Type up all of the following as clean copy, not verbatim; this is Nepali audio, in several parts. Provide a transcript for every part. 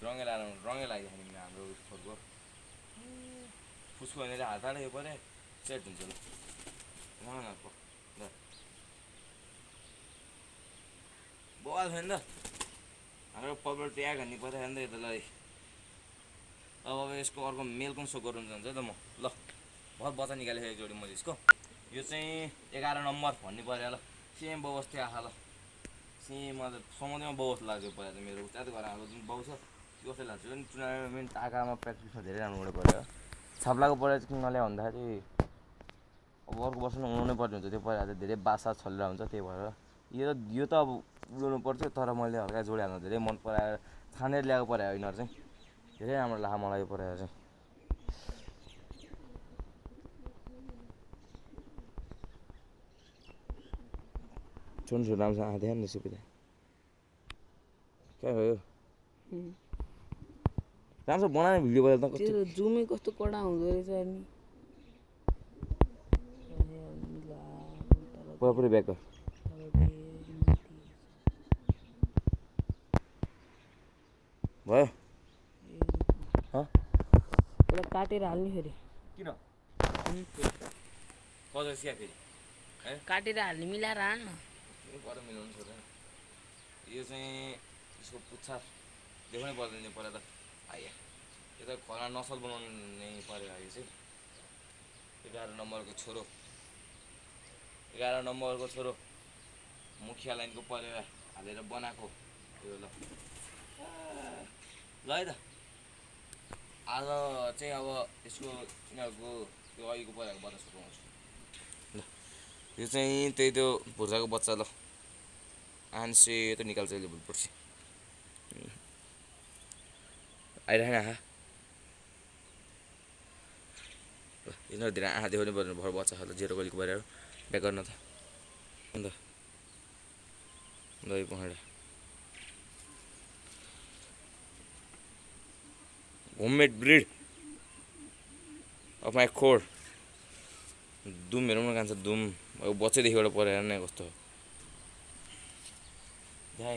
रङै लाग्यो भने हाम्रो उसको फुसको भनेर हात हाल्यो पऱ्यो सेट हुन्छ ल उहाँको ल बवाल छैन त हाम्रो पब्लर ट्याग हान्ने पऱ्यो नि त यसलाई अब यसको अर्को मेल पनि सो गर्नु जान्छ त म ल बहुत बच्चा निकालेको एकचोटि मैले यसको यो चाहिँ 11 नम्बर भन्ने पऱ्यो ल सेम बवस थियो आँखा ल सेम मतलब समुद्रमा बवस लाग्यो पहिला त मेरो उता त घर हाम्रो जुन बाउ छ त्यो जस्तै लाग्छ नि टुर्नामेन्ट आँखामा प्र्याक्टिसमा धेरै राम्रो हुनु पऱ्यो छाप्लाको पऱ्यो किन नल्यायो भन्दाखेरि अब अर्को वर्ष उडाउनै पर्ने हुन्छ त्यो पहिला त धेरै बासा छलेर हुन्छ त्यही भएर यो त अब उडाउनु पर्थ्यो तर मैले हल्का जोडी हाल्नु धेरै मन पराएर छानेर ल्याएको पऱ्यो यिनीहरू चाहिँ धेरै राम्रो लाग्यो मलाई यो पऱ्यो चाहिँ छोड्नु राम्रोसँग ध्यान रहेछ पिता क्या भयो राम्रो बनाने भिडियो भयो त त्यो जुमै कस्तो कडा हुँदो रहेछ नि पुरै ब्याक भयो पुरा काटेर हाल्ने फेरि किन कजर सिया फेरि काटेर हाल्ने मिलाएर हाल्न पर मिलाउनु पर्दैन यो चाहिँ यसको पुच्छा देखाउनै पर्दैन पहिला त आइया यो त घरमा नसल बनाउनै पऱ्यो यो चाहिँ 11 नम्बरको छोरो 11 नम्बरको छोरो मुखिया लाइनको परेर हालेर बनाएको त्यो ल ल है त आज चाहिँ अब यसको यिनीहरूको त्यो अहिलेको परेको बच्चा सुकाउँछु ल यो चाहिँ त्यही त्यो भुर्जाको बच्चा ल आन्से त निकाल्छ अहिले भोलि पर्सि आइरहेन आँखा ल यिनीहरू धेरै आँखा देखाउनै पर्ने भर बच्चा छ त जेरो गलीको परेर ब्याक गर्न त अन्त दही पखाडा होममेड ब्रिड अफ माई खोर दुम हेरौँ न कान्छ दुम अब बच्चैदेखिबाट परेर नै कस्तो यहाँ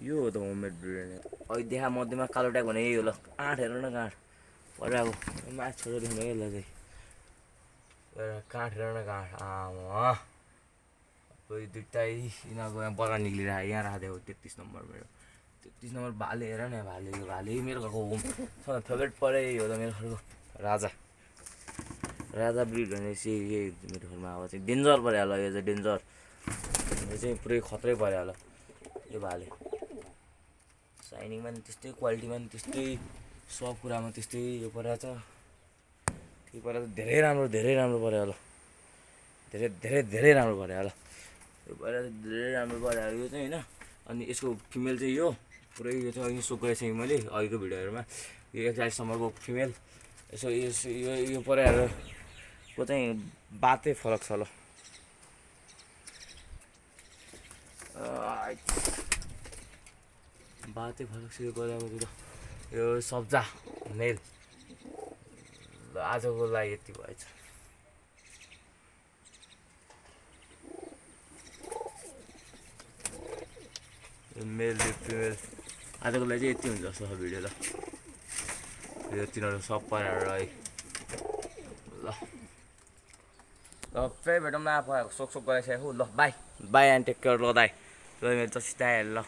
यो हो त होममेड ब्रिड अहिले देखा मध्येमा कालो ट्याग भने यही हो ल काँठ हेर न काँठ परेको माछ छोडेर देख्नु यसलाई चाहिँ काँठ हेर न काँठ आमा कोही दुइटै यिनीहरूको यहाँ बगान निक्लिएर यहाँ राखिदिएको 33 नम्बर मेरो 33 नम्बर भाले हेर न भाले यो भाले मेरो घरको होम सबभन्दा फेभरेट परे हो त मेरो घरको राजा ब्रिड भनेपछि यही मेरो घरमा अब चाहिँ डेन्जर पऱ्यो होला यो चाहिँ डेन्जर यो चाहिँ पुरै खत्रै पऱ्यो होला यो भाले साइनिङमा पनि त्यस्तै क्वालिटीमा पनि त्यस्तै सब कुरामा त्यस्तै यो परेको छ त्यो परेको धेरै राम्रो पऱ्यो होला धेरै राम्रो पऱ्यो होला यो परेको धेरै राम्रो पऱ्यो यो चाहिँ होइन अनि यसको फिमेल चाहिँ यो पुरै यो चाहिँ अघि सो गरेको थिएँ मैले अघिको भिडियोहरूमा यो 41 नम्बरको फिमेल यसो यो परेको चाहिँ बातै फरक छ ल बातै फरक छ यो परेको यो सब्जा मेल ल आजको लागि यति भएछ मेल फिमेल आजको लागि चाहिँ यति हुन्छ जस्तो छ भिडियो ल यो तिनीहरू सब परेर ल फेरि भेटौँ न आफू सोक गरेको ल बाई एन्ड टेक केयर ल दाइ ल मेरो जसित ल